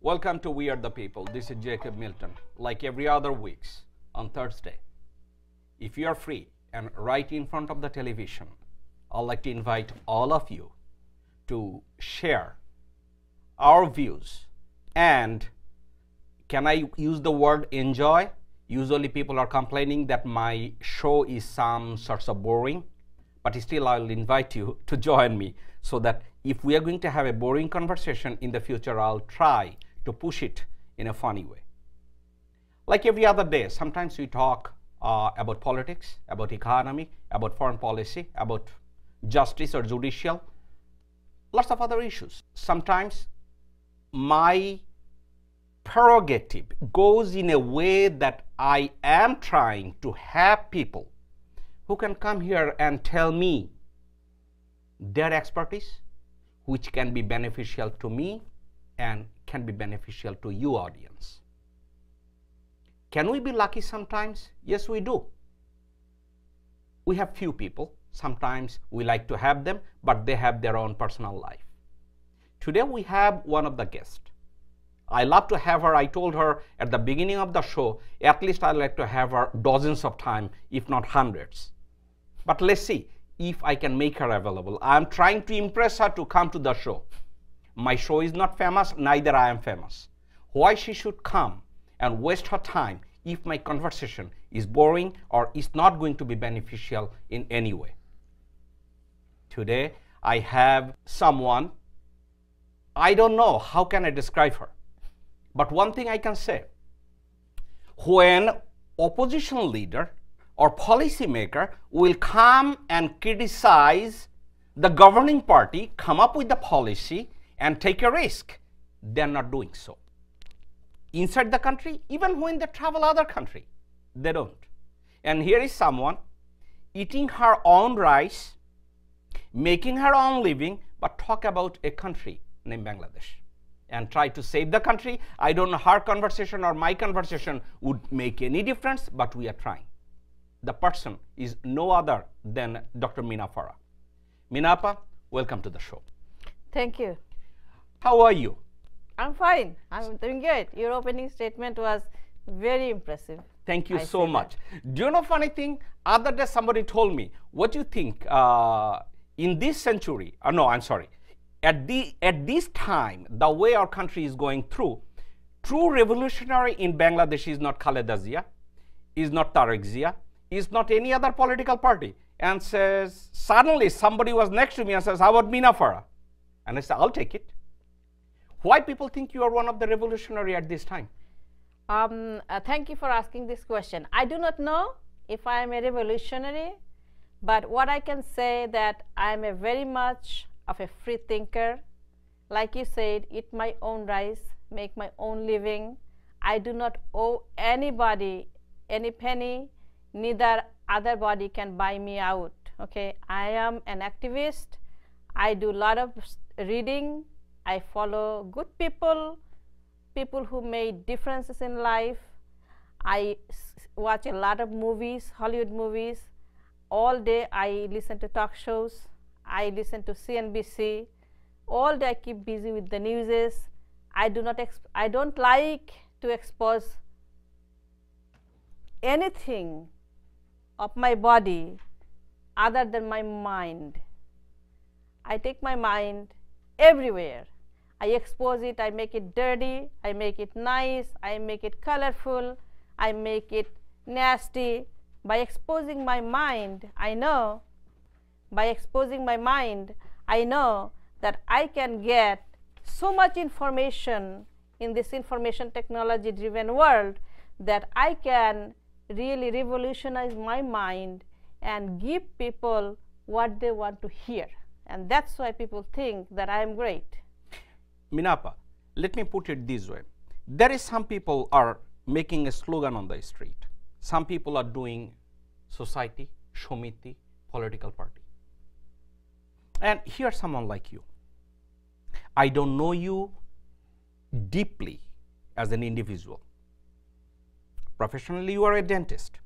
Welcome to We Are the People. This is Jacob Milton. Like every other weeks on Thursday, if you are free and right in front of the television, I'd like to invite all of you to share our views. And can I use the word enjoy? Usually people are complaining that my show is some sorts of boring, but still I'll invite you to join me so that if we are going to have a boring conversation in the future, I'll try to push it in a funny way. Like every other day, sometimes we talk about politics, about economy, about foreign policy, about justice or judicial, lots of other issues. Sometimes my prerogative goes in a way that I am trying to have people who can come here and tell me their expertise, which can be beneficial to me and can be beneficial to you, audience. Can we be lucky sometimes? Yes, we do. We have few people. Sometimes we like to have them, but they have their own personal life. Today we have one of the guests. I love to have her. I told her at the beginning of the show, at least I like to have her dozens of times, if not hundreds. But let's see if I can make her available. I'm trying to impress her to come to the show. My show is not famous, neither I am famous. Why she should come and waste her time if my conversation is boring or is not going to be beneficial in any way? Today I have someone, I don't know how can I describe her, but one thing I can say, when opposition leader or policymaker will come and criticize the governing party, come up with the policy and take a risk, they're not doing so. Inside the country, even when they travel other country, they don't. And here is someone eating her own rice, making her own living, but talk about a country named Bangladesh and try to save the country. I don't know her conversation or my conversation would make any difference, but we are trying. The person is no other than Dr. Mina Farah. Mina, welcome to the show. Thank you. How are you? I'm fine. I'm doing great. Your opening statement was very impressive. Thank you so much. Do you know funny thing? Other day somebody told me, what do you think in this century, no, I'm sorry, at this time, the way our country is going through, true revolutionary in Bangladesh is not Khaleda Zia, is not Tariq Zia, is not any other political party. And says, suddenly somebody was next to me and says, how about Mina Farah? And I said, I'll take it. Why people think you are one of the revolutionary at this time? Thank you for asking this question. I do not know if I am a revolutionary, but what I can say that I am a very much of a free thinker. Like you said, eat my own rice, make my own living. I do not owe anybody any penny, neither other body can buy me out. Okay, I am an activist. I do a lot of reading. I follow good people, people who made differences in life. I watch a lot of movies, Hollywood movies. All day I listen to talk shows. I listen to CNBC. All day I keep busy with the newses. I don't like to expose anything of my body other than my mind. I take my mind everywhere. I expose it, I make it dirty, I make it nice, I make it colorful, I make it nasty. By exposing my mind, I know that I can get so much information in this information technology driven world that I can really revolutionize my mind and give people what they want to hear. And that's why people think that I am great. Minapa, let me put it this way. There is some people are making a slogan on the street. Some people are doing society, shomiti, political party. And here's someone like you. I don't know you deeply as an individual. Professionally, you are a dentist.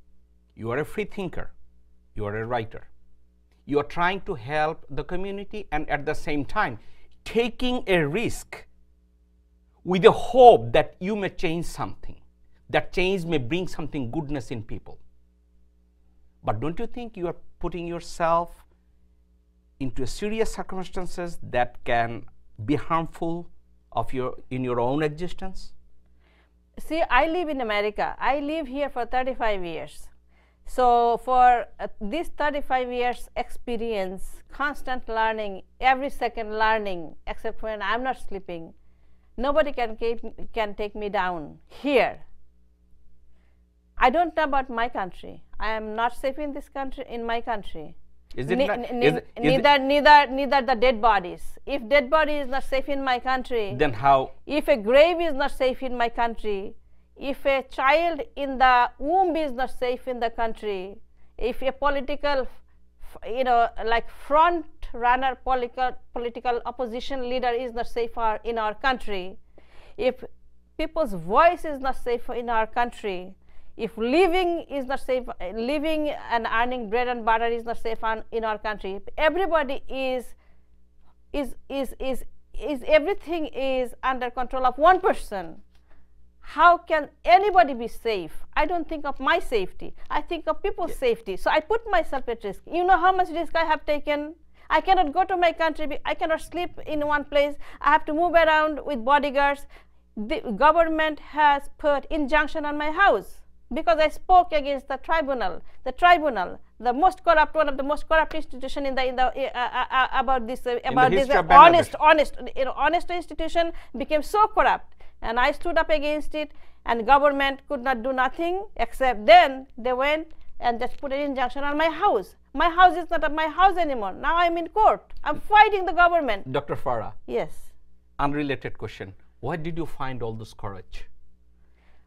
You are a free thinker. You are a writer. You are trying to help the community and at the same time taking a risk with the hope that you may change something, that change may bring something goodness in people. But don't you think you are putting yourself into serious circumstances that can be harmful in your own existence? See, I live in America. I live here for 35 years. So for this 35 years experience, constant learning, every second learning, except when I'm not sleeping, nobody can take me down here. I don't know about my country. I am not safe in this country, in my country. Neither the dead bodies. If dead body is not safe in my country, then how? If a grave is not safe in my country, if a child in the womb is not safe in the country, if a political, like front runner political opposition leader is not safe in our country, if people's voice is not safe in our country, if living is not safe, living and earning bread and butter is not safe in our country, if everybody everything is under control of one person, how can anybody be safe? I don't think of my safety. I think of people's safety. So I put myself at risk. You know how much risk I have taken? I cannot go to my country. I cannot sleep in one place. I have to move around with bodyguards. The government has put injunction on my house because I spoke against the tribunal. The tribunal, the most corrupt, one of the most corrupt institution about this honest institution became so corrupt. And I stood up against it, and government could not do nothing, except then they went and just put an injunction on my house. My house is not my house anymore. Now I'm in court. I'm fighting the government. Dr. Farah. Yes. Unrelated question. Where did you find all this courage?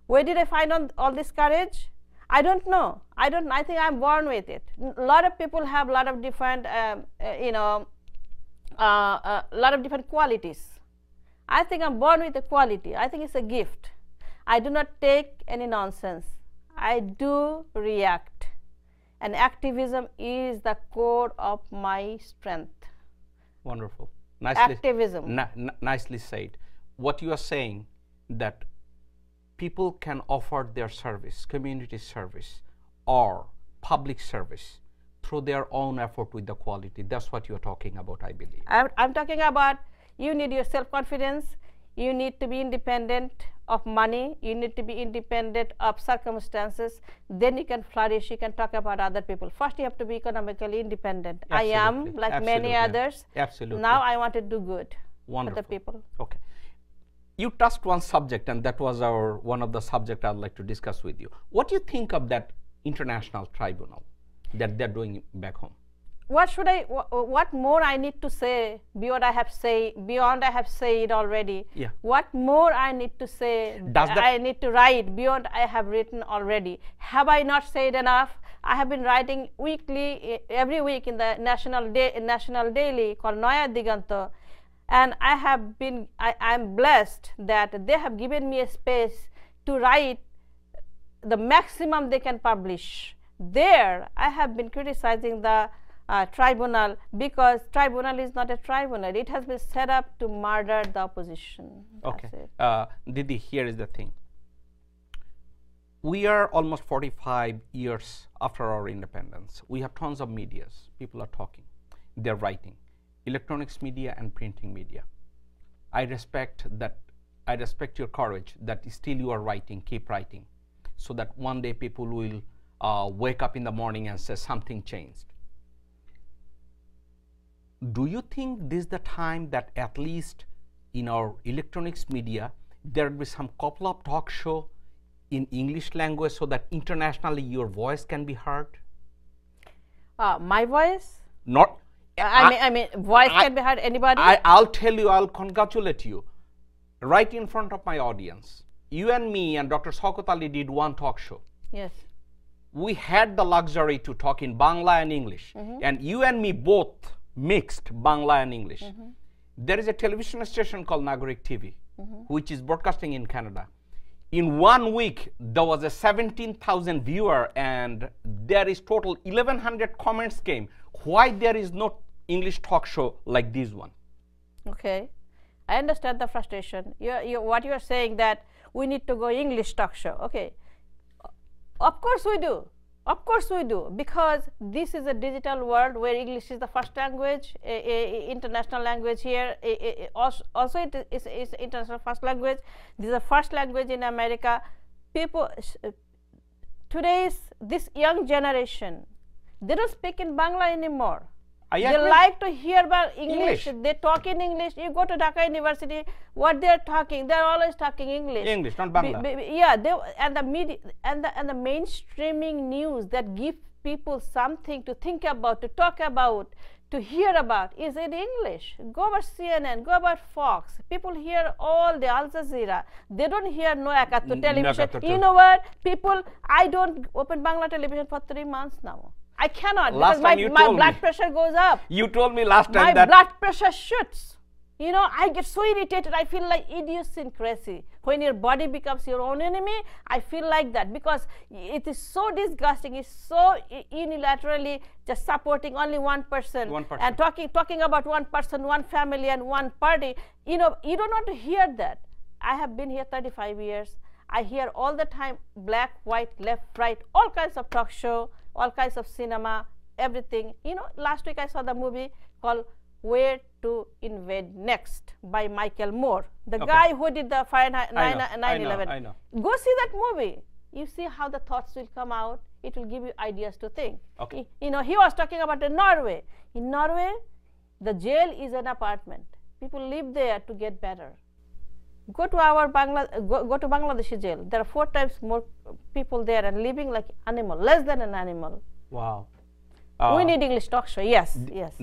Where did I find all this courage? I don't know. I think I'm born with it. A lot of people have a lot of different, lot of different qualities. I think I'm born with a quality. I think it's a gift. I do not take any nonsense. I do react. And activism is the core of my strength. Wonderful. Activism. Nicely said. What you are saying, that people can offer their service, community service or public service through their own effort with the quality. That's what you're talking about, I believe. I'm talking about you need your self-confidence, you need to be independent of money, you need to be independent of circumstances, then you can flourish, you can talk about other people. First you have to be economically independent. Absolutely. I am, like many others. Absolutely. Now I want to do good. Wonderful. For the people. Okay. You touched one subject, and that was one of the subjects I'd like to discuss with you. What do you think of that international tribunal that they're doing back home? What more I need to say beyond I have said already? Yeah. What more I need to say? I need to write beyond I have written already. Have I not said enough? I have been writing weekly, every week in the national daily called Naya Diganto, and I'm blessed that they have given me a space to write the maximum they can publish. There, I have been criticizing the tribunal because tribunal is not a tribunal. It has been set up to murder the opposition. Okay. Didi, here is the thing. We are almost 45 years after our independence. We have tons of medias. People are talking. They're writing. Electronics media and printing media. I respect your courage that still you are writing, keep writing, so that one day people will wake up in the morning and say something changed. Do you think this is the time that at least in our electronics media there will be some couple of talk show in English language so that internationally your voice can be heard? My voice? Not. I mean, voice can be heard. Anybody? I'll tell you. I'll congratulate you, right in front of my audience. You and me and Dr. Shaukat Ali did one talk show. Yes. We had the luxury to talk in Bangla and English, and you and me both mixed Bangla and English. There is a television station called Nagarik TV, which is broadcasting in Canada. In 1 week, there was a 17,000 viewer, and there is total 1,100 comments came. Why there is no English talk show like this one? Okay. I understand the frustration. What you are saying that we need to go English talk show. Okay, of course we do. Of course we do, because this is a digital world where English is the first language, international language here. Also it is international first language. This is the first language in America. People, this young generation, they don't speak in Bangla anymore. They like to hear about English. They talk in English. You go to Dhaka University, what they're talking, they're always talking English. English, not Bangla. Yeah, and the media and the mainstreaming news that give people something to think about, to talk about, to hear about is in English. Go about CNN, go about Fox. People hear all the Al Jazeera. They don't hear No Ekattor television. You know what? People, I don't open Bangla television for 3 months now. I cannot, because my blood pressure goes up. You told me last time that my blood pressure shoots. You know, I get so irritated. I feel like idiosyncrasy. When your body becomes your own enemy, I feel like that, because it is so disgusting. It's so unilaterally just supporting only one person. And talking about one person, one family, and one party. You know, you don't want to hear that. I have been here 35 years. I hear all the time black, white, left, right, all kinds of talk show, all kinds of cinema, everything. You know, last week I saw the movie called Where to Invade Next by Michael Moore, the guy who did the 9/11. I know. Go see that movie. You see how the thoughts will come out. It will give you ideas to think. Okay. You know, he was talking about Norway. In Norway, the jail is an apartment. People live there to get better. Go to our go to Bangladeshi jail. There are 4 times more people there and living like animal, less than an animal. Wow. We need English talk show. Yes, yes.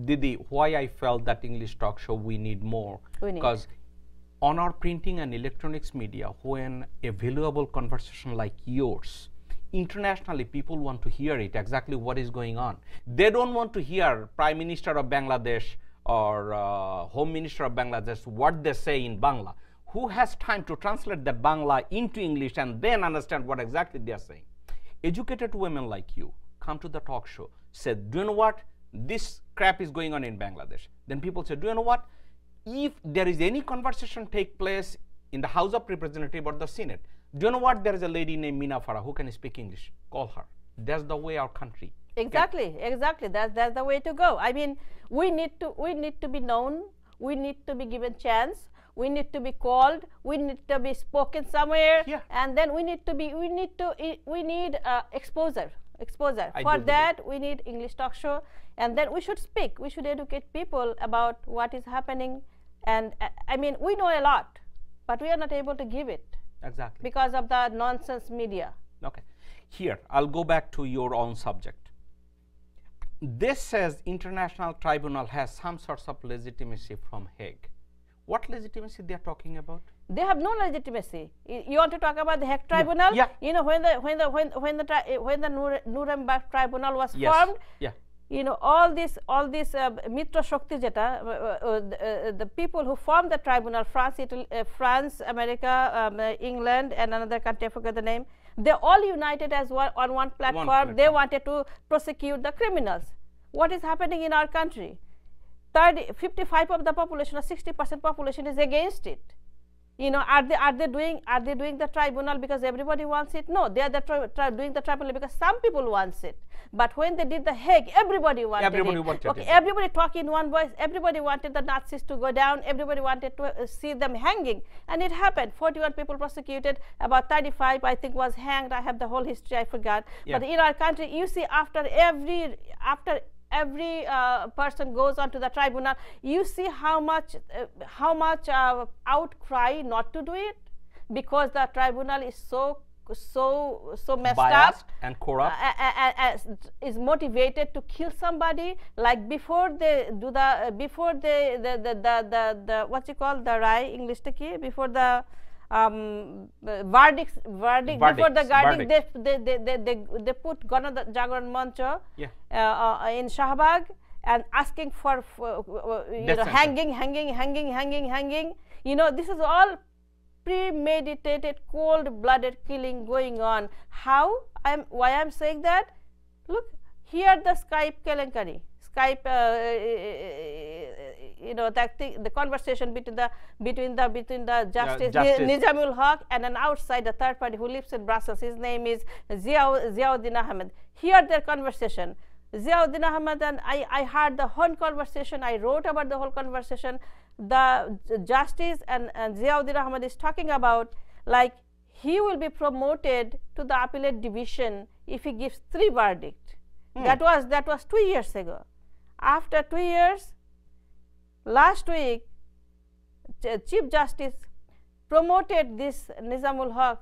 Didi, why I felt that English talk show we need more? Because on our printing and electronics media, when a valuable conversation like yours, internationally people want to hear it, exactly what is going on. They don't want to hear Prime Minister of Bangladesh or Home Minister of Bangladesh what they say in Bangla. Who has time to translate the Bangla into English and then understand what exactly they are saying? Educated women like you come to the talk show, said, do you know what? This crap is going on in Bangladesh. Then people say, do you know what? If there is any conversation take place in the House of Representatives or the Senate, do you know what? There is a lady named Mina Farah who can speak English. Call her. That's the way our country. Exactly, exactly. That's the way to go. I mean, we need to be known. We need to be given chance. We need to be called. We need to be spoken somewhere. Yeah. And then we need exposure. For that, we need English talk show, and then we should speak. We should educate people about what is happening. And I mean, we know a lot, but we are not able to give it. Exactly. Because of the nonsense media. Okay. Here, I'll go back to your own subject. This says International Tribunal has some sorts of legitimacy from Hague. What legitimacy they are talking about? They have no legitimacy. You want to talk about the Hague Tribunal? Yeah. You know, when the Nuremberg Tribunal was formed. Yeah. You know, all this Mitra Shakti jeta, the people who formed the tribunal, France, America, England, and another country, I forget the name, they all united as one on one platform. They wanted to prosecute the criminals. What is happening in our country? 55% of the population or 60% population is against it. You know, are they doing the tribunal because everybody wants it? No, they are doing the tribunal because some people wants it. But when they did the Hague, everybody wanted it. Okay, everybody talked in one voice. Everybody wanted the Nazis to go down. Everybody wanted to see them hanging, and it happened. 41 people prosecuted. About 35, I think, was hanged. I have the whole history. I forgot. Yeah. But in our country, you see, after every person goes on to the tribunal, you see how much outcry not to do it, because the tribunal is so messed biased up and corrupt, is motivated to kill somebody. Like before they do the what you call the Rai English taki, before the verdict before the verdict, they put Ganajagran Mancha in Shahbag and asking for you know, hanging. You know, this is all premeditated, cold-blooded killing going on. Why I'm saying that? Look here, the Skype Kelenkari, Skype the conversation between the justice, justice. Nizamul Haq, and an outside, a third party who lives in Brussels. His name is Ziauddin Ahmed. Hear their conversation. Ziauddin Ahmed and I heard the whole conversation. I wrote about the whole conversation. The justice and Ziauddin Ahmed is talking about, like, he will be promoted to the appellate division if he gives 3 verdicts. That was 2 years ago. After 2 years, last week, Chief Justice promoted this Nizamul Haq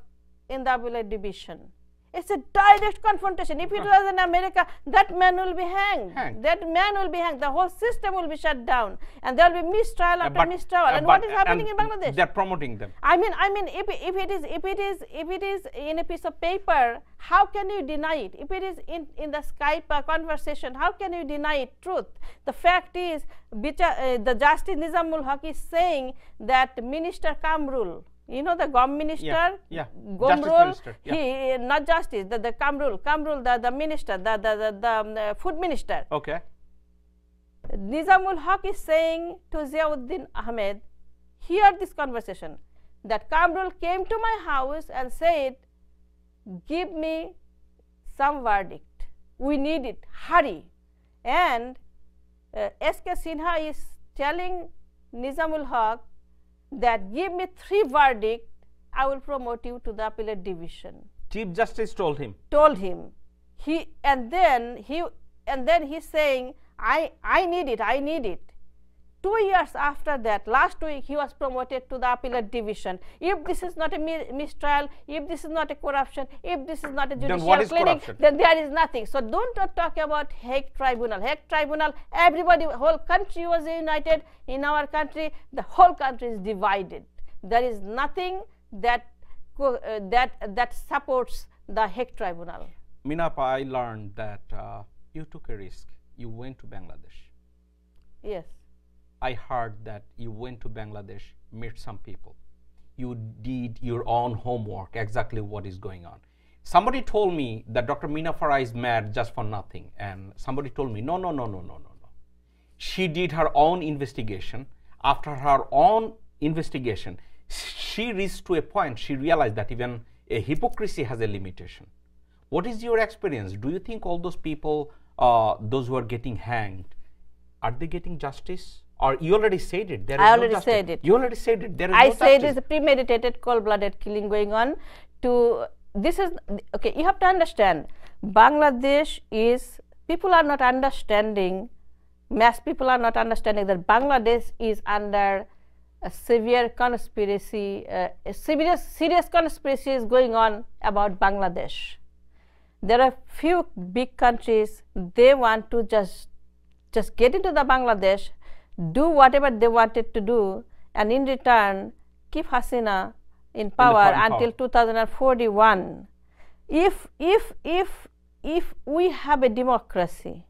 in the appellate division. It's a direct confrontation. If it was in America, that man will be hanged. That man will be hanged. The whole system will be shut down, and there will be mistrial after mistrial. And what is happening in Bangladesh? They're promoting them. I mean, if it is in a piece of paper, how can you deny it? If it is in the Skype conversation, how can you deny it? Truth. The fact is, the Justice Nizamul Haq is saying that Minister Kamrul, the GOM minister, Gomrul, he not justice, the Kamrul, the minister, the food minister. Okay. Nizamul Haq is saying to Ziauddin Ahmed, hear this conversation, that Kamrul came to my house and said, give me some verdict. We need it. Hurry. And S.K. Sinha is telling Nizamul Haq that give me 3 verdicts, I will promote you to the appellate division. Chief Justice told him. And then he's saying, I need it. 2 years after that, last week, he was promoted to the appellate division. If this is not a mistrial, if this is not a corruption, if this is not a judicial clinic, then there is nothing. So don't talk about Hague Tribunal. Hague Tribunal, everybody, whole country was united. In our country, the whole country is divided. There is nothing that supports the Hague Tribunal. Mina, I learned that you took a risk. You went to Bangladesh. Yes. I heard that you went to Bangladesh, met some people. You did your own homework, exactly what is going on. Somebody told me that Dr. Mina Farah is mad just for nothing. And somebody told me, no. She did her own investigation. After her own investigation, she reached to a point, she realized that even a hypocrisy has a limitation. What is your experience? Do you think all those people, those who are getting hanged, are they getting justice? Or you already said it. I already said it. You already said it. There is I no said justice. it's a premeditated, cold-blooded killing going on. Okay, you have to understand, Bangladesh is, people are not understanding, mass people are not understanding that Bangladesh is under a severe conspiracy, serious conspiracy is going on about Bangladesh. There are few big countries, they want to just get into the Bangladesh, do whatever they wanted to do, and in return keep Hasina in power until 2041. If we have a democracy,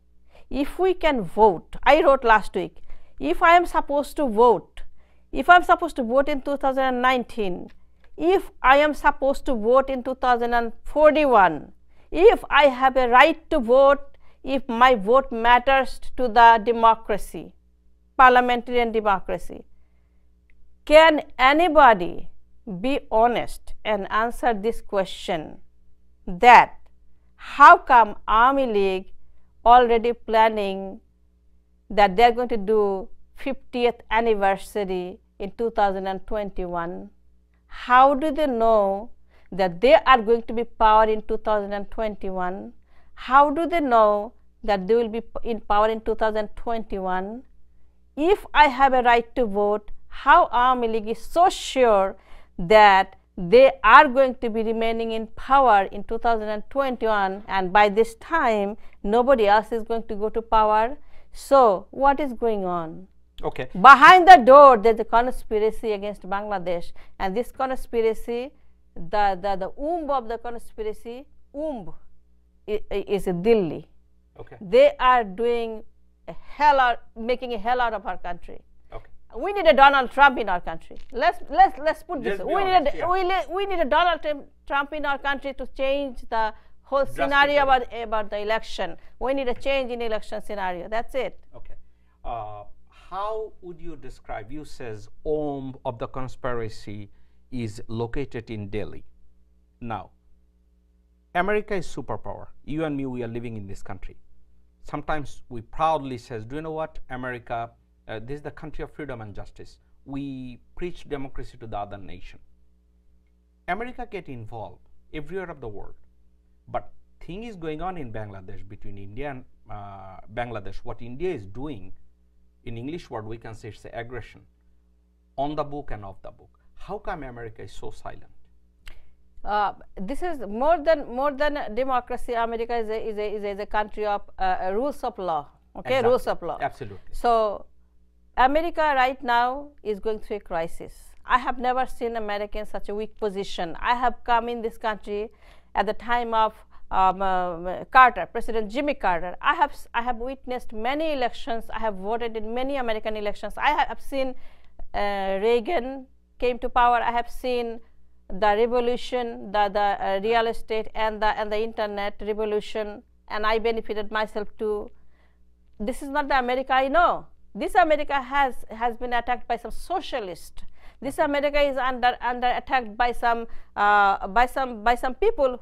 if we can vote, I wrote last week, if I am supposed to vote, if I am supposed to vote in 2019, if I am supposed to vote in 2041, if I have a right to vote, if my vote matters to the democracy, parliamentarian democracy, can anybody be honest and answer this question, that how come Army League already planning that they are going to do 50th anniversary in 2021? How do they know that they are going to be power in 2021? How do they know that they will be in power in 2021? If I have a right to vote, how Army League is so sure that they are going to be remaining in power in 2021, and by this time nobody else is going to go to power? So what is going on? Okay. Behind the door there's a conspiracy against Bangladesh, and this conspiracy, the womb of the conspiracy, is Delhi. Okay. They are doing making a hell out of our country. Okay. We need a Donald Trump in our country. Let's put this. We need a Donald Trump in our country to change the whole scenario about the election. We need a change in election scenario. That's it. Okay. How how would you describe, you says of the conspiracy is located in Delhi. Now, America is superpower. You and me, we are living in this country. Sometimes we proudly says, do you know what, America, this is the country of freedom and justice. We preach democracy to the other nation. America get involved everywhere of the world. But thing is going on in Bangladesh, between India and Bangladesh. What India is doing, in English word we can say it's aggression, on the book and off the book. How come America is so silent? This is more than democracy. America is a country of rules of law. Okay, exactly. Rules of law. Absolutely. So, America right now is going through a crisis. I have never seen America in such a weak position. I have come in this country at the time of Carter, President Jimmy Carter. I have witnessed many elections. I have voted in many American elections. I have seen Reagan came to power. I have seen the revolution, the real estate and the internet revolution, and I benefited myself too. This is not the America I know. This America has been attacked by some socialists. This America is under attack by some people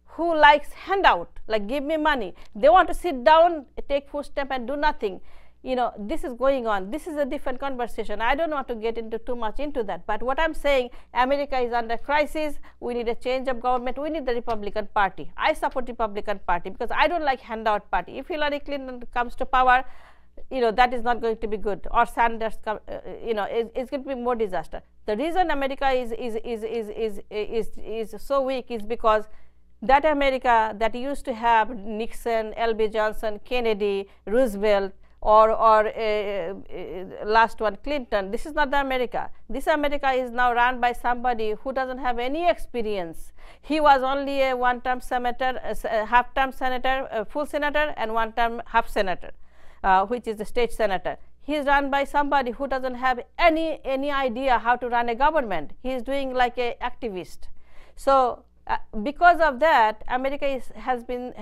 who likes handout, like give me money. They want to sit down, take food stamp and do nothing. You know, this is going on. This is a different conversation. I don't want to get into too much into that. But what I'm saying, America is under crisis. We need a change of government. We need the Republican Party. I support Republican Party because I don't like handout party. If Hillary Clinton comes to power, you know, that is not going to be good. Or Sanders, you know, it's going to be more disaster. The reason America is so weak is because that America that used to have Nixon, L.B. Johnson, Kennedy, Roosevelt, or last one Clinton, this is not the America. This America is now run by somebody who doesn't have any experience. He was only a one-term senator, half-term senator, full senator, and one-term half senator, which is the state senator. He is run by somebody who doesn't have any idea how to run a government. He is doing like an activist. So because of that, America has been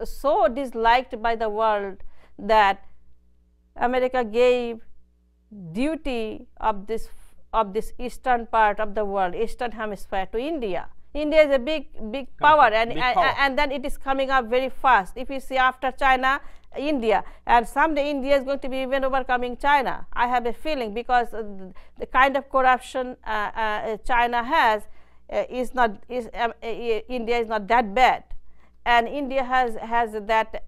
so disliked by the world that America gave duty of this eastern part of the world, eastern hemisphere, to India. India is a big power, and then it is coming up very fast. If you see after China, India, and someday India is going to be even overcoming China. I have a feeling, because the kind of corruption China has India is not that bad. And India has that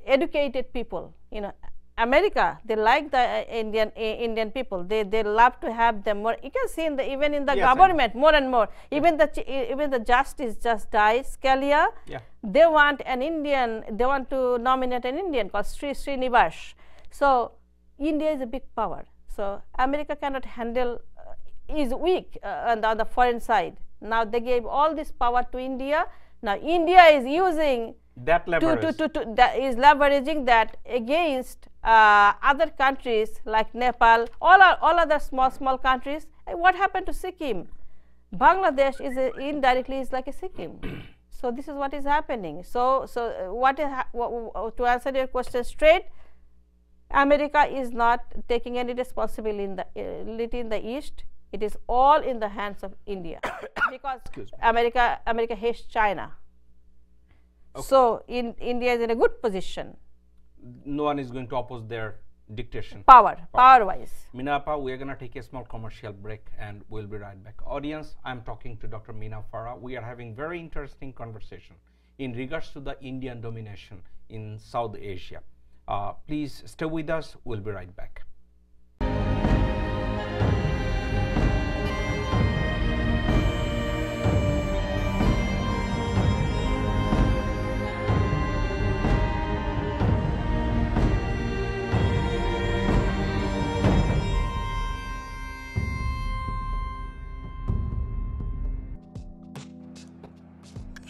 educated people. You know, America, they like the Indian people. They love to have them more. You can see even in the government more and more. Even the justice just died, Scalia. Yeah. They want an Indian. They want to nominate an Indian called Srinivas. So India is a big power. So America cannot handle. Is weak on the foreign side. Now they gave all this power to India. Now India is using that leverage is leveraging that against other countries like Nepal, all other small countries. What happened to Sikkim? Bangladesh is indirectly is like a Sikkim. So this is what is happening. So to answer your question straight, America is not taking any responsibility in the East. It is all in the hands of India, because America hates China. Okay. So India is in a good position. No one is going to oppose their dictation. Power-wise. Mina, we are going to take a small commercial break and we'll be right back. Audience, I'm talking to Dr. Mina Farah. We are having very interesting conversation in regards to the Indian domination in South Asia. Please stay with us. We'll be right back.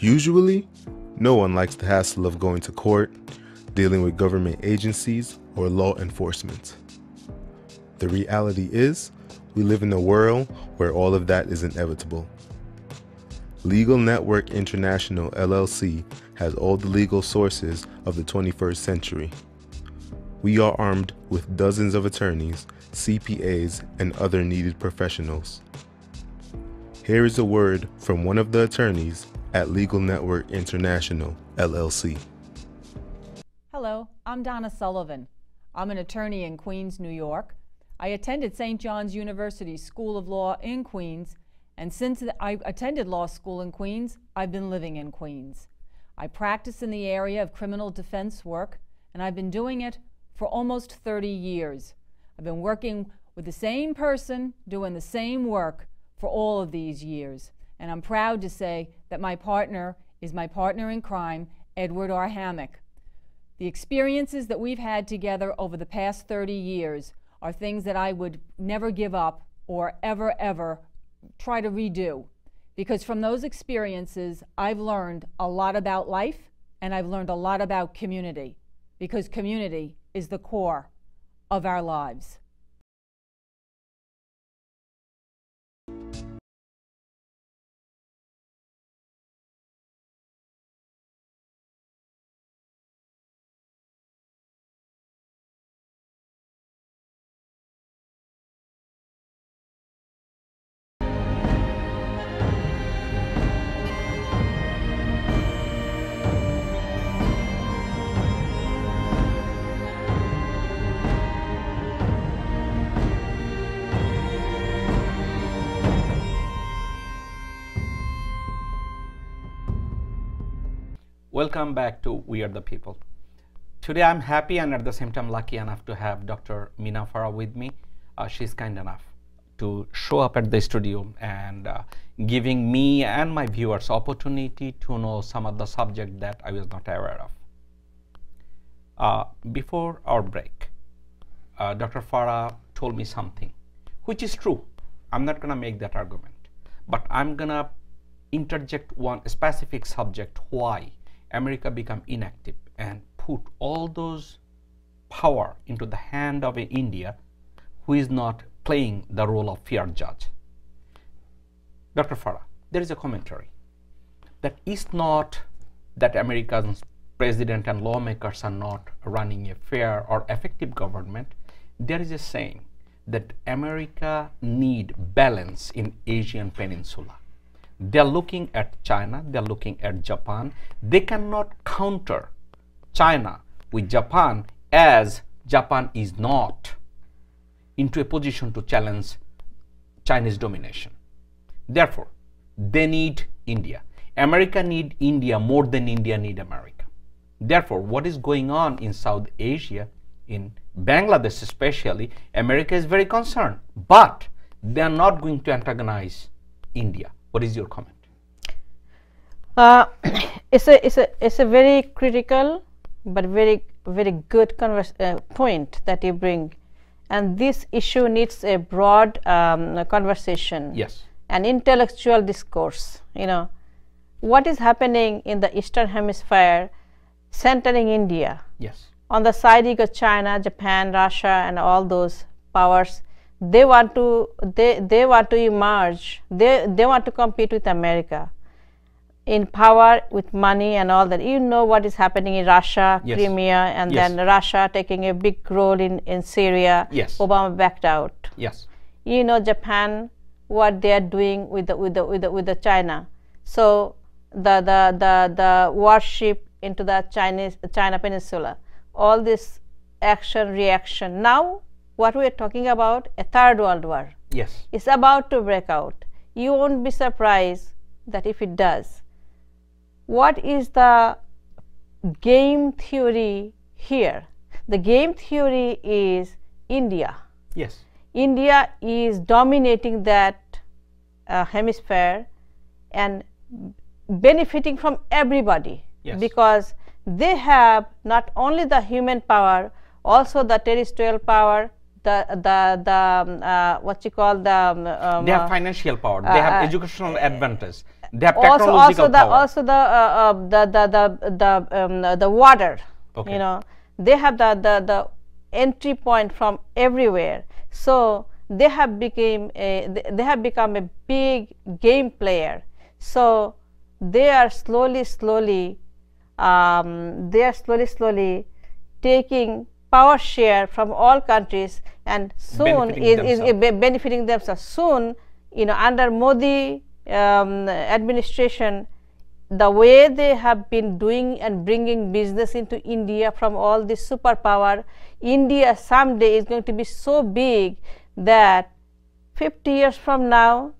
Usually, no one likes the hassle of going to court, dealing with government agencies, or law enforcement. The reality is, we live in a world where all of that is inevitable. Legal Network International LLC has all the legal sources of the 21st century. We are armed with dozens of attorneys, CPAs, and other needed professionals. Here is a word from one of the attorneys at Legal Network International, LLC. Hello, I'm Donna Sullivan. I'm an attorney in Queens, New York. I attended St. John's University School of Law in Queens, and since I attended law school in Queens, I've been living in Queens. I practice in the area of criminal defense work, and I've been doing it for almost 30 years. I've been working with the same person, doing the same work for all of these years. And I'm proud to say that my partner is my partner in crime, Edward R. Hammack. The experiences that we've had together over the past 30 years are things that I would never give up or ever try to redo. Because from those experiences, I've learned a lot about life, and I've learned a lot about community, because community is the core of our lives. Welcome back to We Are the People. Today I'm happy and at the same time lucky enough to have Dr. Mina Farah with me. She's kind enough to show up at the studio and giving me and my viewers opportunity to know some of the subject that I was not aware of. Before our break, Dr. Farah told me something, which is true. I'm not going to make that argument, but I'm going to interject one specific subject, why America become inactive and put all those power into the hand of India, who is not playing the role of fair judge. Dr. Farah, there is a commentary that is not that America's president and lawmakers are not running a fair or effective government. There is a saying that America need balance in Asian Peninsula. They're looking at China, they're looking at Japan. They cannot counter China with Japan, as Japan is not into a position to challenge Chinese domination. Therefore, they need India. America need India more than India need America. Therefore, what is going on in South Asia, in Bangladesh especially, America is very concerned, but they are not going to antagonize India. What is your comment? It's a very critical but very good point that you bring, and this issue needs a broad conversation. Yes. An intellectual discourse. You know, what is happening in the Eastern Hemisphere, centering India. Yes. On the side you got China, Japan, Russia, and all those powers. They want to emerge. They want to compete with America in power, with money and all that. You know what is happening in Russia, yes. Crimea, and yes. then Russia taking a big role in Syria. Yes. Obama backed out. Yes. You know Japan, what they are doing with the China. So the warship into the China Peninsula. All this action reaction. Now what we are talking about, a third world war. Yes. It's about to break out. You won't be surprised that if it does. What is the game theory here? The game theory is India. Yes. India is dominating that hemisphere and benefiting from everybody. Yes. Because they have not only the human power, also the terrestrial power, what you call the they have financial power. They have educational advantage. They have technological power. Also the water. Okay. You know, they have the entry point from everywhere. So they have become a big game player. So they are slowly taking power share from all countries, and soon benefiting themselves. Soon, under Modi administration, the way they have been doing and bringing business into India from all this superpower, India someday is going to be so big that 50 years from now,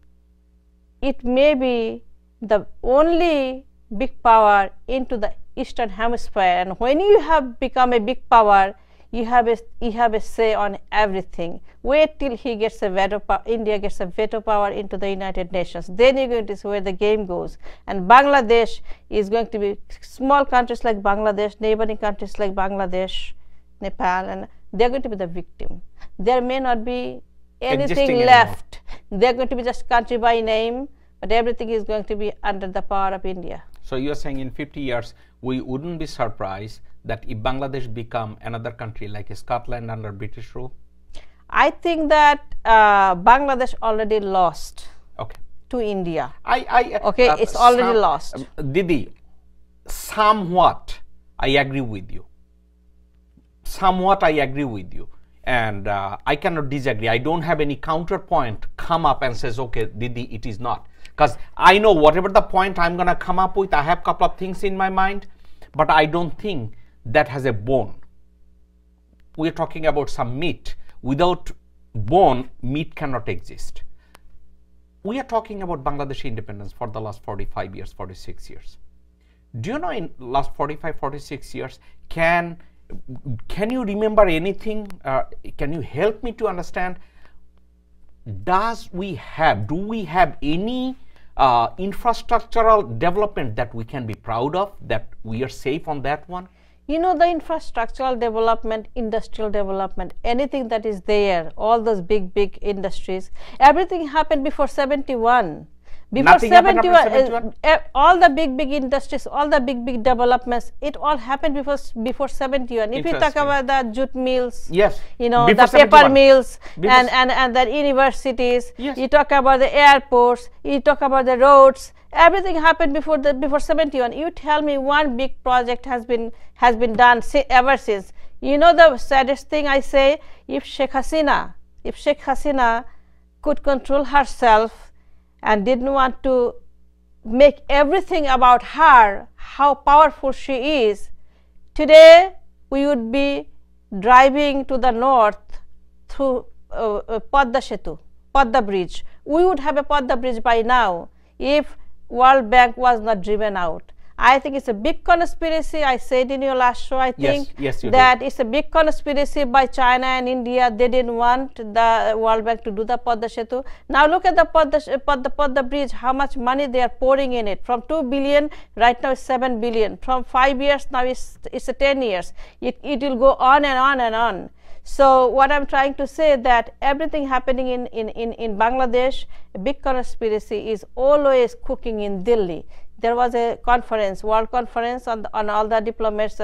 it may be the only big power into the Eastern Hemisphere. And when you have become a big power, you have a say on everything. Wait till he gets a veto India gets a veto power into the United Nations. Then you're going to see where the game goes. And Bangladesh is going to be small countries like Bangladesh, neighboring countries like Bangladesh, Nepal, and they're going to be the victim. There may not be anything left. They're going to be just country by name, but everything is going to be under the power of India. So you're saying in 50 years, we wouldn't be surprised that if Bangladesh become another country like Scotland under British rule? I think that Bangladesh already lost to India. It's already lost. Didi, somewhat I agree with you. Somewhat I agree with you. And I cannot disagree. I don't have any counterpoint come up and says, okay, Didi, it is not. Because I know whatever the point I'm going to come up with, I have a couple of things in my mind, but I don't think that has a bone. We're talking about some meat. Without bone, meat cannot exist. We are talking about Bangladesh independence for the last 45 years, 46 years. Do you know in last 45, 46 years, can you remember anything? Can you help me to understand? Do we have any infrastructural development that we can be proud of, that we are safe on that one? The infrastructural development, industrial development, anything that is there, all those big industries, everything happened before 71. Before 71, all the big industries, all the big developments, it all happened before 71. If you talk about the jute mills, yes, the paper mills, and the universities, yes, you talk about the airports, you talk about the roads, everything happened before 71. You tell me one big project has been done ever since. The saddest thing I say, if Sheikh Hasina could control herself and didn't want to make everything about her, how powerful she is, today we would be driving to the north through Padda Bridge. We would have a Padda Bridge by now if World Bank was not driven out. I think it's a big conspiracy. I said in your last show, I think that it's a big conspiracy by China and India. They didn't want the World Bank to do the Padda Setu. Now look at the Padda Bridge, how much money they are pouring in it. From 2 billion, right now it's 7 billion. From 5 years, now it's 10 years. It will go on and on and on. So what I'm trying to say that everything happening in Bangladesh, a big conspiracy is always cooking in Delhi. There was a conference, world conference on all the diplomats,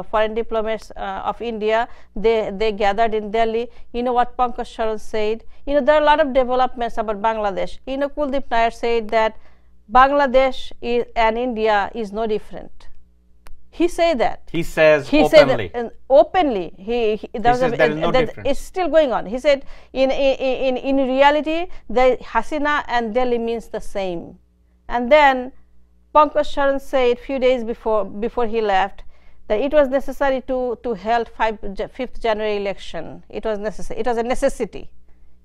foreign diplomats of India. They gathered in Delhi. You know what Pankaj Charan said? There are a lot of developments about Bangladesh. Kuldeep Nair said that Bangladesh and India is no different. He said that. He says openly. Openly. There is no difference. It's still going on. He said in reality, the Hasina and Delhi means the same. And then Pankaj Charan said few days before he left that it was necessary to hold 5th January election. It was necessary. It was a necessity.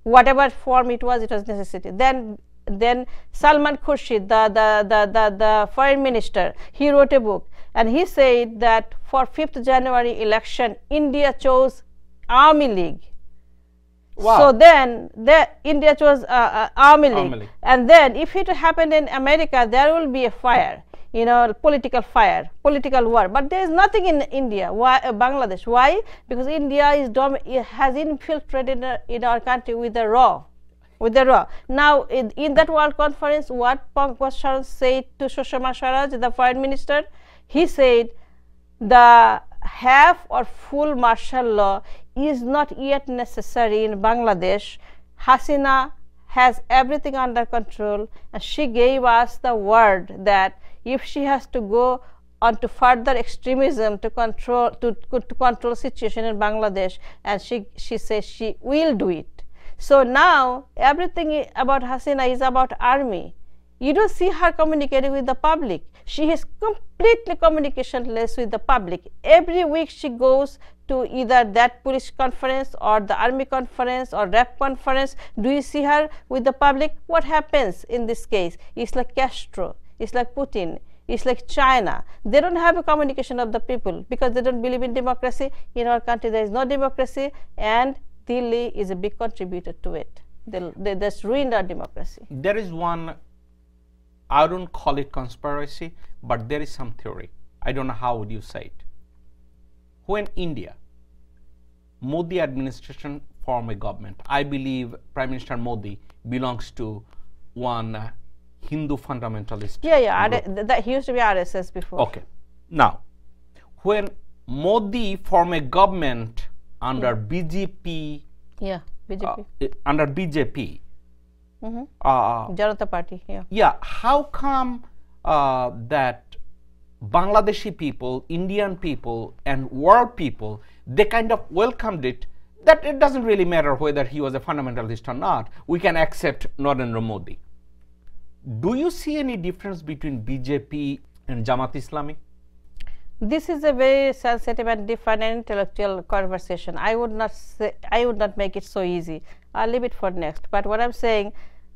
Whatever form it was necessity. Then Salman Khurshid, the foreign minister, he wrote a book and he said that for 5th January election, India chose Army League. Wow. So then India chose Army League. And then if it happened in America, there will be a fire, political fire, political war. But there is nothing in India. Why Bangladesh? Why? Because India has infiltrated in our country with the raw. Now in that world conference, what Pankaj Charan said to Sushma Swaraj, the foreign minister, he said the half or full martial law is not yet necessary in Bangladesh. Hasina has everything under control, and she gave us the word that if she has to go onto further extremism to control situation in Bangladesh, and she says she will do it. So now everything about Hasina is about army. You don't see her communicating with the public. She is completely communicationless with the public. Every week she goes to either that police conference or the army conference or rep conference. Do you see her with the public? What happens in this case? It's like Castro, it's like Putin, it's like China. They don't have a communication of the people because they don't believe in democracy. In our country there is no democracy, and Delhi is a big contributor to it. They just ruined our democracy. There is one, I don't call it conspiracy, but there is some theory. I don't know how would you say it. When India, Modi administration form a government, I believe Prime Minister Modi belongs to one Hindu fundamentalist. That he used to be RSS before. Okay. Now, when Modi form a government under BJP, under BJP, Janata Party, how come that Bangladeshi people, Indian people, and world people, they kind of welcomed it, that it doesn't really matter whether he was a fundamentalist or not, we can accept Narendra Modi. Do you see any difference between BJP and Jamaat Islami? This is a very sensitive and different and intellectual conversation. I would not make it so easy. I'll leave it for next. But what I'm saying,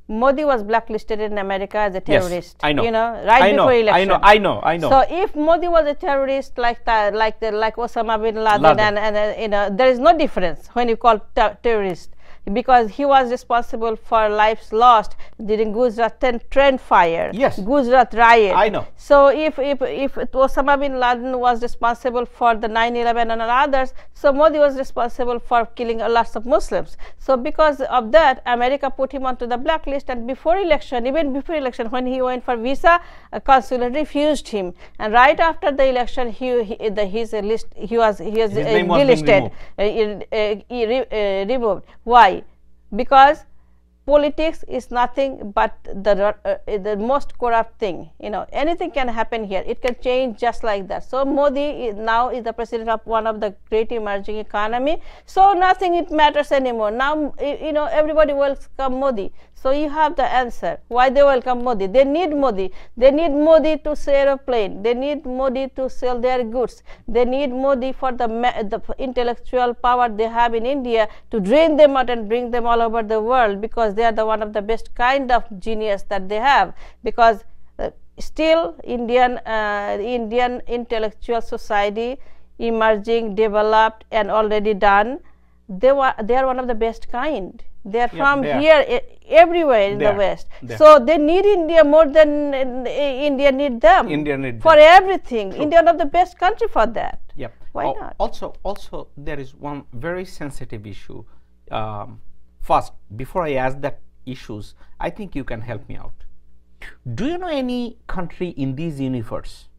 Modi was blacklisted in America as a terrorist. Yes, I know. You know, before election. I know. So if Modi was a terrorist like Osama bin Laden, and there is no difference when you call terrorist, because he was responsible for lives lost during Gujarat train fire, Gujarat riot. I know. So if Osama bin Laden was responsible for the 9/11 and others, so Modi was responsible for killing lots of Muslims. So because of that, America put him onto the blacklist, and even before election, when he went for visa, consulate refused him, and right after the election, his was delisted, removed. Why? Because politics is nothing but the most corrupt thing. Anything can happen here. It can change just like that. So Modi now is the president of one of the great emerging economy. So nothing it matters anymore. Now everybody welcome Modi. So you have the answer. Why they welcome Modi? They need Modi. They need Modi to sail a plane. They need Modi to sell their goods. They need Modi for the intellectual power they have in India to drain them out and bring them all over the world, because they are one of the best kind of genius that they have. Because still Indian intellectual society, emerging, developed, and already done, they are one of the best kind. They are from here, everywhere in the West. So they need India more than India need them. For everything. India is one of the best country for that. Yep. Why not? Also, there is one very sensitive issue. First, before I ask that issues, I think you can help me out. Do you know any country in this universe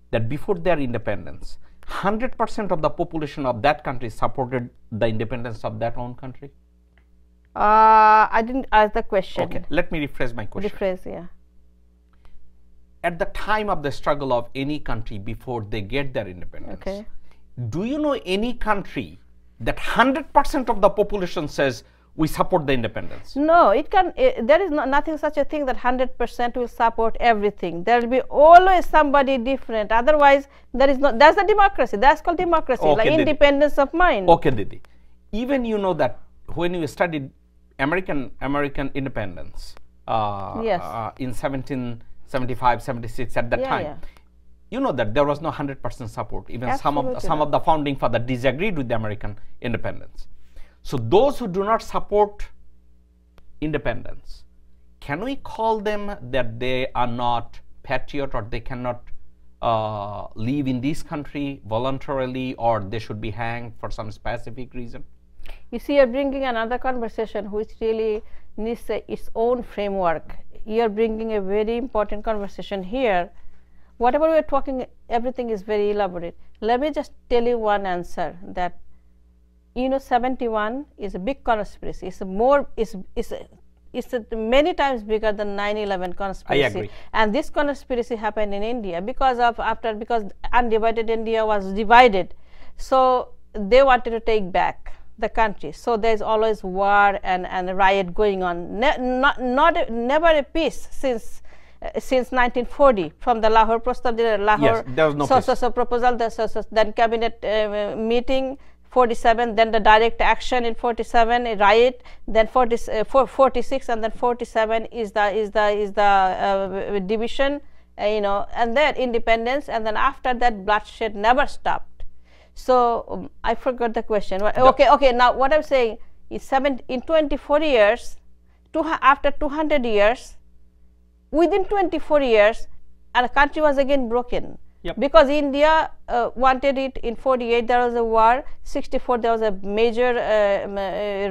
that before their independence, 100% of the population of that country supported the independence of that own country? I didn't ask the question. Okay, let me rephrase my question. Yeah. At the time of the struggle of any country before they get their independence, do you know any country that 100% of the population says we support the independence? No, there is nothing such a thing that 100% will support everything. There will be always somebody different. Otherwise, that's the democracy. That's called democracy, like independence of mind. Okay, Didi. Even you know that when you studied American independence in 1775, 76 at that time, you know that there was no 100% support. Even some of the founding fathers disagreed with the American independence. So those who do not support independence, can we call them that they are not patriot, or they cannot live in this country voluntarily, or they should be hanged for some specific reason? You see, you're bringing another conversation which really needs its own framework. You're bringing a very important conversation here. Whatever we're talking, everything is very elaborate. Let me just tell you one answer, that 71 is a big conspiracy. is many times bigger than 9/11 conspiracy. I agree. And this conspiracy happened in India because undivided India was divided. So they wanted to take back the country. So there's always war and riot going on. Never a peace since 1940, from the Lahore Prastav, Lahore. Yes, there was no peace. So proposal, then cabinet meeting 47, then the direct action in 47, a riot, then 46, and then 47 is the division, and then independence, and then after that bloodshed never stopped. So I forgot the question. Okay. Now what I'm saying is in 24 years, after 200 years, within 24 years, and the country was again broken. Yep. Because India wanted it in 48, there was a war. 64, there was a major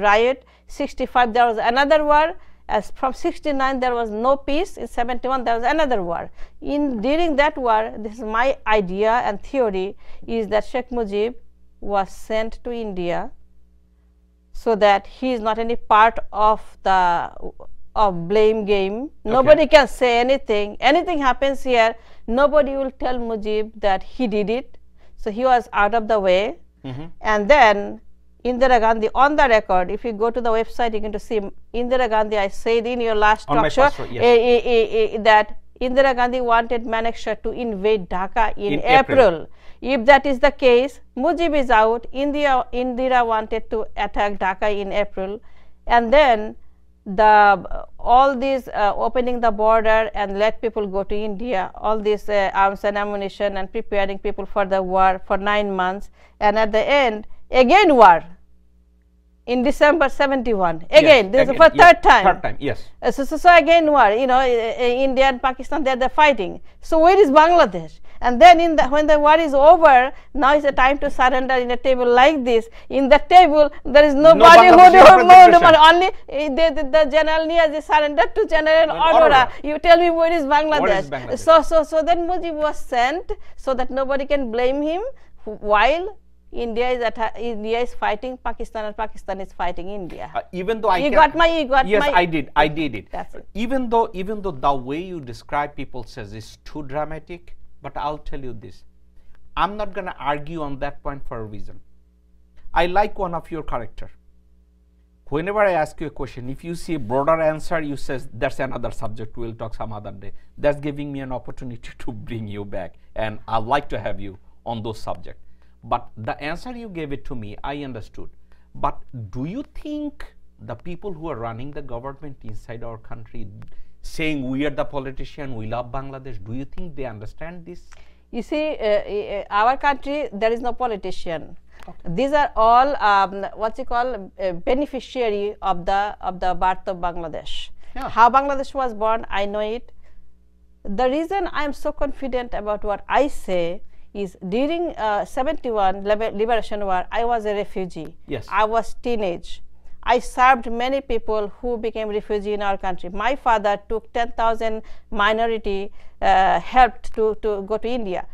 riot. 65, there was another war. As from 69, there was no peace. In 71, there was another war. During that war, this is my idea and theory, is that Sheikh Mujib was sent to India so that he is not any part of the blame game. Okay. Nobody can say anything. Anything happens here, nobody will tell Mujib that he did it. So he was out of the way. And then Indira Gandhi, on the record, if you go to the website, you're going to see Indira Gandhi, I said in your last talk show, that Indira Gandhi wanted Manekshaw to invade Dhaka in April. If that is the case, Mujib is out. Indira wanted to attack Dhaka in April. And then all these opening the border and let people go to India, all this arms and ammunition and preparing people for the war for 9 months, and at the end again war in December 71 again. This is for third time. Yes. So again war. India and Pakistan, they're fighting. So where is Bangladesh? And then when the war is over, now is the time to surrender in a table like this. In the table, there is nobody who only the General Niazi surrendered to General Arora. You tell me where is Bangladesh? So then Mujib was sent so that nobody can blame him, while India is fighting Pakistan and Pakistan is fighting India. Even though I did it. That's it. Even though the way you describe people says it's too dramatic, but I'll tell you this. I'm not going to argue on that point for a reason. I like one of your character. Whenever I ask you a question, if you see a broader answer, you says that's another subject, we'll talk some other day. That's giving me an opportunity to bring you back, and I'd like to have you on those subjects. But the answer you gave it to me, I understood. But do you think the people who are running the government inside our country, saying we are the politician, we love Bangladesh, do you think they understand this? You see, our country, there is no politician. Okay. These are all beneficiary of the birth of Bangladesh. Yeah. How Bangladesh was born, I know it. The reason I am so confident about what I say is during 71 Liberation War, I was a refugee. Yes. I was teenage. I served many people who became refugee in our country. My father took 10,000 minority, helped to go to India.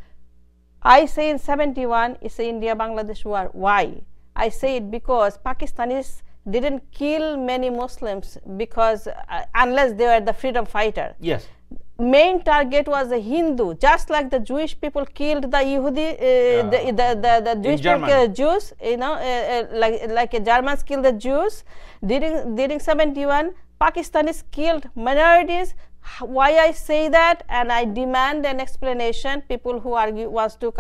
I say in 71, it's the India-Bangladesh war. Why? I say it because Pakistanis didn't kill many Muslims because unless they were the freedom fighter. Yes. Main target was the Hindu, just like the Jewish people killed the Yehudi, the Jewish people killed the Jews, like Germans killed the Jews. During 71, Pakistanis killed minorities. Why I say that, and I demand an explanation. People who wants to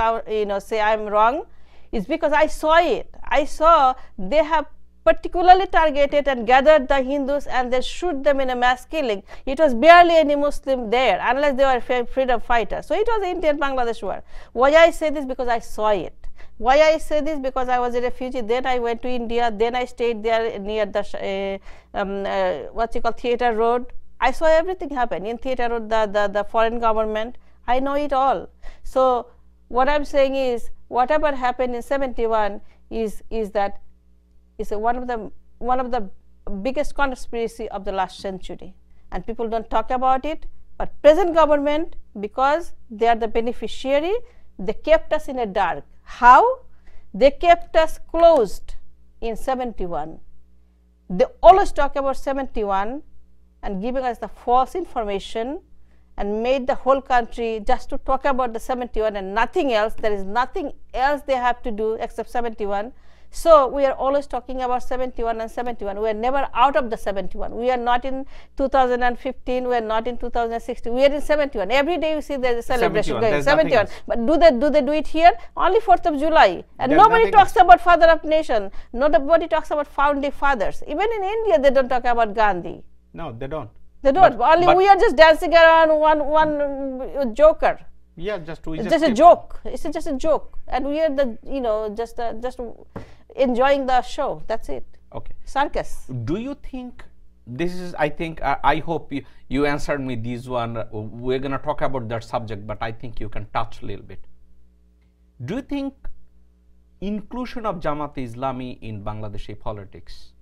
say I'm wrong, is because I saw it. I saw they have particularly targeted and gathered the Hindus and they shoot them in a mass killing. It was barely any Muslim there, unless they were freedom fighters. So it was the Indian-Bangladesh war. Why I say this? Because I saw it. Why I say this? Because I was a refugee. Then I went to India. Then I stayed there near the Theatre Road. I saw everything happen in Theatre Road. The foreign government. I know it all. So what I'm saying is, whatever happened in 71 is that is one of the biggest conspiracy of the last century, and people don't talk about it. But present government, because they are the beneficiary, they kept us in a dark. How? They kept us closed in 71. They always talk about 71 and giving us the false information and made the whole country just to talk about the 71 and nothing else. There is nothing else they have to do except 71. So we are always talking about 71 and 71. We are never out of the 71. We are not in 2015. We are not in 2016. We are in 71. Every day you see there is a celebration going. 71. But do they do it here? Only 4th of July. And nobody talks about father of nation. Nobody talks about founding fathers. Even in India, they don't talk about Gandhi. No, they don't. They don't. Only we are just dancing around one joker. Yeah, just a joke. It's just a joke, and we are the just enjoying the show. That's it. Okay. Circus. Do you think this is? I think I hope you answered me this one. We're gonna talk about that subject, but I think you can touch a little bit. Do you think inclusion of Jamaat-e-Islami in Bangladeshi politics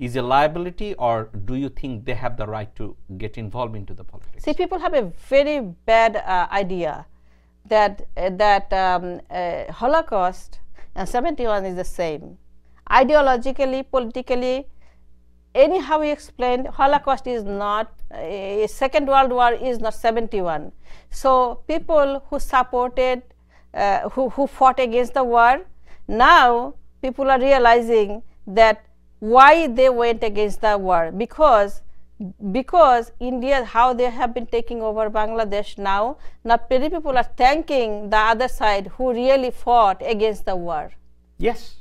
is a liability, or do you think they have the right to get involved into the politics? See, people have a very bad idea that Holocaust and 71 is the same. Ideologically, politically, anyhow we explain, Holocaust is not, Second World War is not 71. So people who supported, who fought against the war, now people are realizing that why they went against the war, because India, how they have been taking over Bangladesh now many people are thanking the other side who really fought against the war. Yes.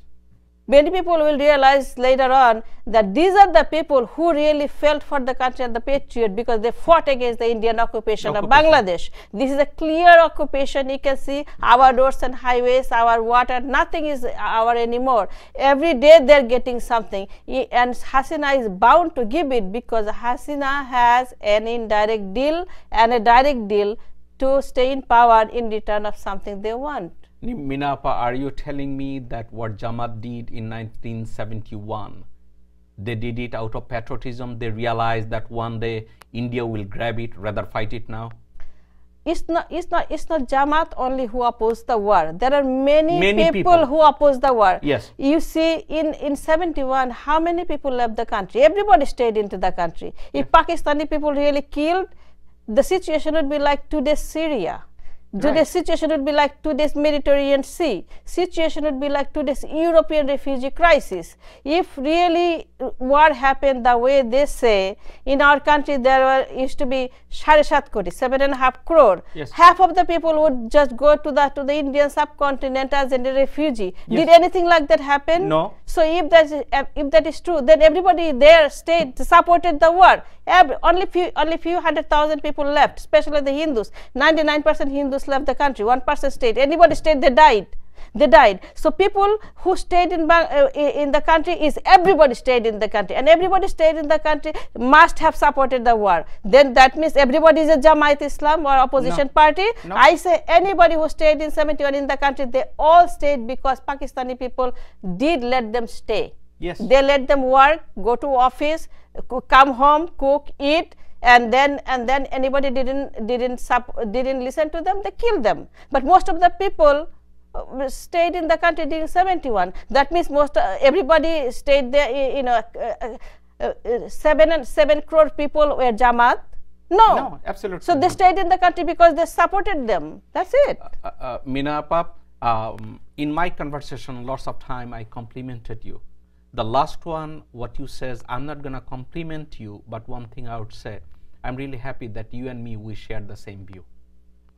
Many people will realize later on that these are the people who really felt for the country and the patriot, because they fought against the Indian occupation of Bangladesh. This is a clear occupation. You can see our roads and highways, our water, nothing is our anymore. Every day they're getting something, and Hasina is bound to give it, because Hasina has an indirect deal and a direct deal to stay in power in return of something they want. Mina Farah, are you telling me that what Jamaat did in 1971, they did it out of patriotism? They realized that one day India will grab it, rather fight it now? It's not Jamaat only who opposed the war. There are many people who opposed the war. Yes. You see, in 71, how many people left the country? Everybody stayed into the country. If Pakistani people really killed, the situation would be like today's Syria. Today's situation would be like today's Mediterranean Sea. Situation would be like today's European refugee crisis. If really war happened the way they say, in our country there used to be 7.5 crore, 7.5 crore. Yes. Half of the people would just go to the Indian subcontinent as a refugee. Yes. Did anything like that happen? No. So if that is true, then everybody there stayed, supported the war. Only few 100,000 people left, especially the Hindus. 99% Hindus left the country. 1% stayed. Anybody stayed, they died. They died. So people who stayed in the country is everybody stayed in the country, and everybody stayed in the country must have supported the war. Then that means everybody is a Jamaat Islam or opposition party. No. I say anybody who stayed in 71 in the country, they all stayed because Pakistani people did let them stay. Yes. They let them work, go to office, come home, cook, eat, and then anybody didn't listen to them, they killed them. But most of the people stayed in the country during 71. That means everybody stayed there. 7 crore people were Jamaat. No, absolutely. So they stayed in the country because they supported them. That's it. Mina Farah, in my conversation, lots of time I complimented you. The last one, what you says, I'm not gonna compliment you, but one thing I would say, I'm really happy that you and me, we share the same view.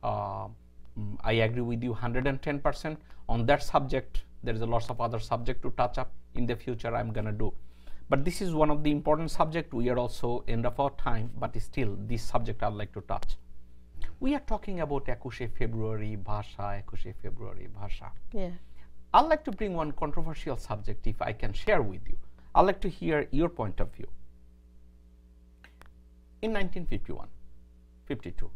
I agree with you 110% on that subject. There is a lots of other subject to touch up in the future. I'm gonna do, but this is one of the important subject. We are also end of our time, but still this subject I'd like to touch. We are talking about 21 February Bhasha, 21 February Bhasha. Yeah. I'd like to bring one controversial subject, if I can share with you. I'd like to hear your point of view. In 1951, 52,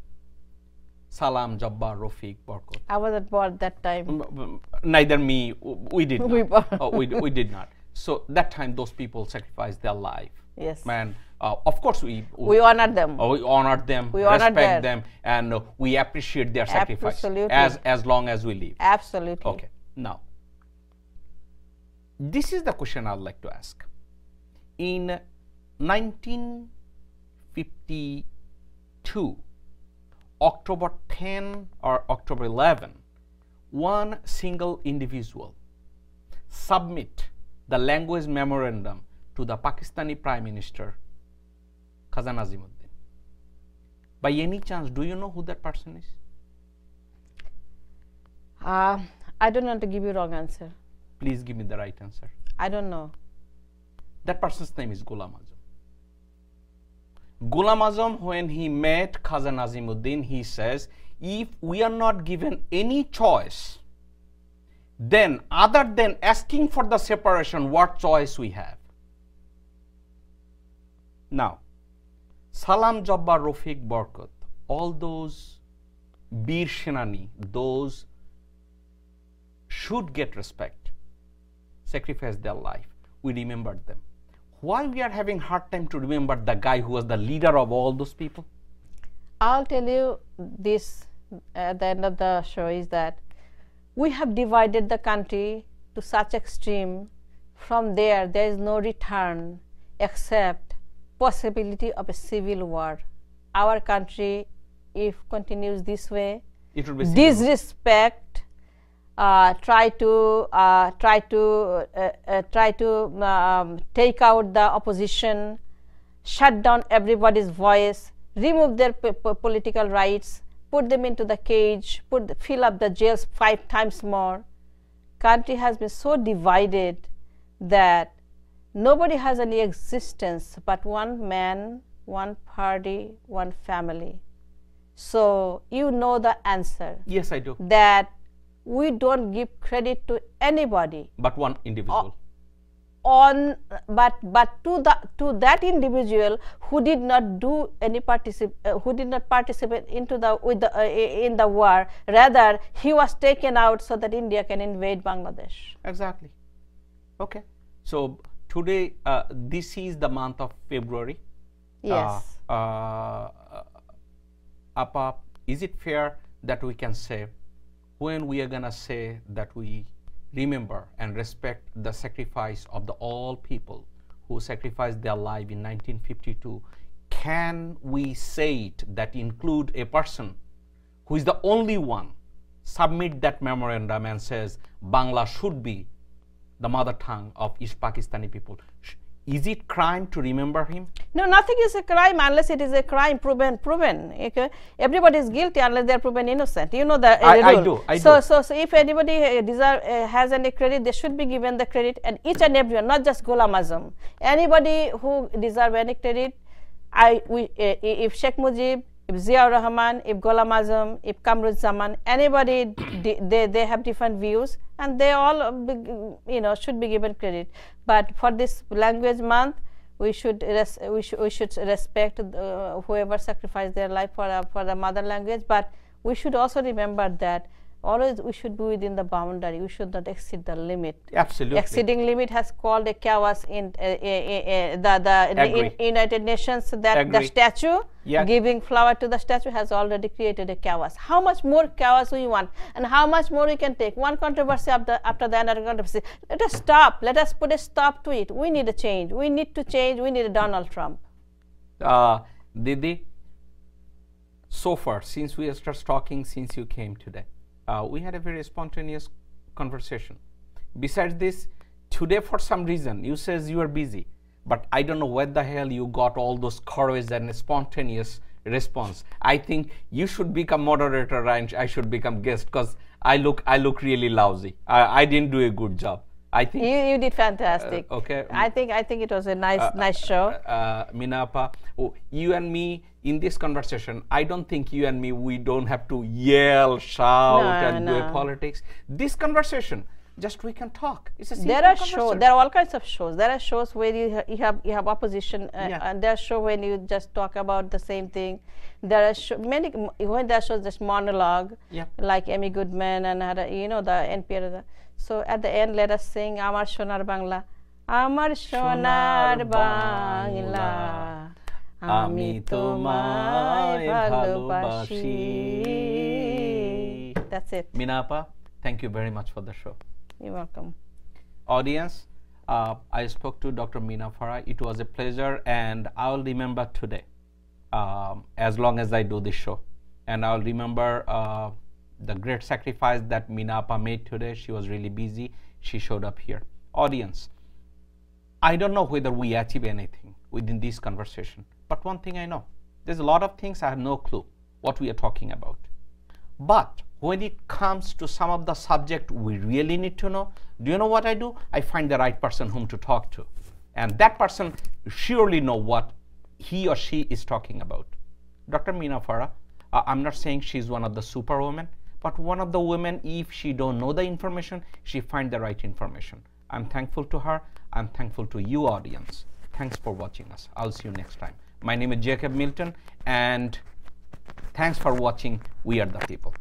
Salam, Jabbar, Rafiq, Barkot. I wasn't born that time. Neither me, we did not. We did not. So that time those people sacrificed their life. Yes. Man, of course we honored them. We honored them, we respect them, and we appreciate their sacrifice as long as we live. Absolutely. Okay. Now, this is the question I'd like to ask. In 1952, October 10 or October 11, one single individual submit the language memorandum to the Pakistani Prime Minister, Khaza Nazimuddin. By any chance, do you know who that person is? I don't want to give you wrong answer. Please give me the right answer. I don't know. That person's name is Ghulam Azam. Ghulam Azam, when he met Khaza Nazimuddin, he says, if we are not given any choice, then other than asking for the separation, what choice we have? Now, Salam Jabbar, Rafiq Barkat, all those Bir Shenani, those should get respect, sacrifice their life. We remembered them. Why we are having hard time to remember the guy who was the leader of all those people? I'll tell you this at the end of the show is that we have divided the country to such extreme. From there is no return except possibility of a civil war. Our country, if continues this way, It would be disrespect, try to take out the opposition, shut down everybody's voice, remove their political rights, put them into the cage, fill up the jails 5 times more. Country has been so divided that nobody has any existence but one man, one party, one family. So you know the answer. Yes, I do. That we don't give credit to anybody. But one individual. But to that individual who did not do any who did not participate into in the war, rather he was taken out so that India can invade Bangladesh. Exactly. Okay. So today, this is the month of February. Yes. Appa, is it fair that we can say, when we are gonna say that we remember and respect the sacrifice of all people who sacrificed their life in 1952, can we say it that include a person who is the only one submit that memorandum and says Bangla should be the mother tongue of East Pakistani people? Is it crime to remember him? No, nothing is a crime unless it is a crime proven. Okay? Everybody is guilty unless they are proven innocent. You know the rule. I do. So if anybody has any credit, they should be given the credit, and each and everyone, not just Ghulam Azam. Anybody who deserve any credit, if Sheikh Mujib, if Ziaur Rahman, if Ghulam Azam, if Kamruzaman, anybody, they have different views, and they all should be given credit. But for this language month, we should respect whoever sacrificed their life for the mother language. But we should also remember that always we should be within the boundary. We should not exceed the limit. Absolutely. Exceeding limit has called a chaos in the United Nations. That the statue, giving flower to the statue, has already created a chaos. How much more chaos we want, and how much more we can take? One controversy after the another controversy. Let us stop. Let us put a stop to it. We need a change. We need to change. We need a Donald Trump. Didi, so far since we started talking, since you came today, we had a very spontaneous conversation. Besides this, today for some reason you says you are busy, but I don't know where the hell you got all those courage and spontaneous response. I think you should become moderator and I should become guest, because I look really lousy. I didn't do a good job. I think you did fantastic. Okay. I think it was a nice show. Mina, you and me in this conversation, I don't think you and me, we don't have to yell, shout, do a politics. This conversation, just we can talk. It's a simple conversation. There are all kinds of shows. There are shows where you have opposition, and there are shows when you just talk about the same thing. There are many when there are shows just monologue, like Amy Goodman and the NPR. So at the end, let us sing Amar Shonar Bangla. Amar Shonar Bangla, Ami Tomaye Bhalobashi. That's it. Mina, thank you very much for the show. You're welcome. Audience, I spoke to Dr. Mina Farah. It was a pleasure, and I will remember today as long as I do this show. And I'll remember the great sacrifice that Mina made today. She was really busy. She showed up here. Audience, I don't know whether we achieve anything within this conversation, but one thing I know, there's a lot of things I have no clue what we are talking about. But when it comes to some of the subject we really need to know, do you know what I do? I find the right person whom to talk to. And that person surely know what he or she is talking about. Dr. Mina Farah, I'm not saying she's one of the superwomen, but one of the women, if she don't know the information, she find the right information. I'm thankful to her. I'm thankful to you, audience. Thanks for watching us. I'll see you next time. My name is Jacob Milton, and thanks for watching We Are the People.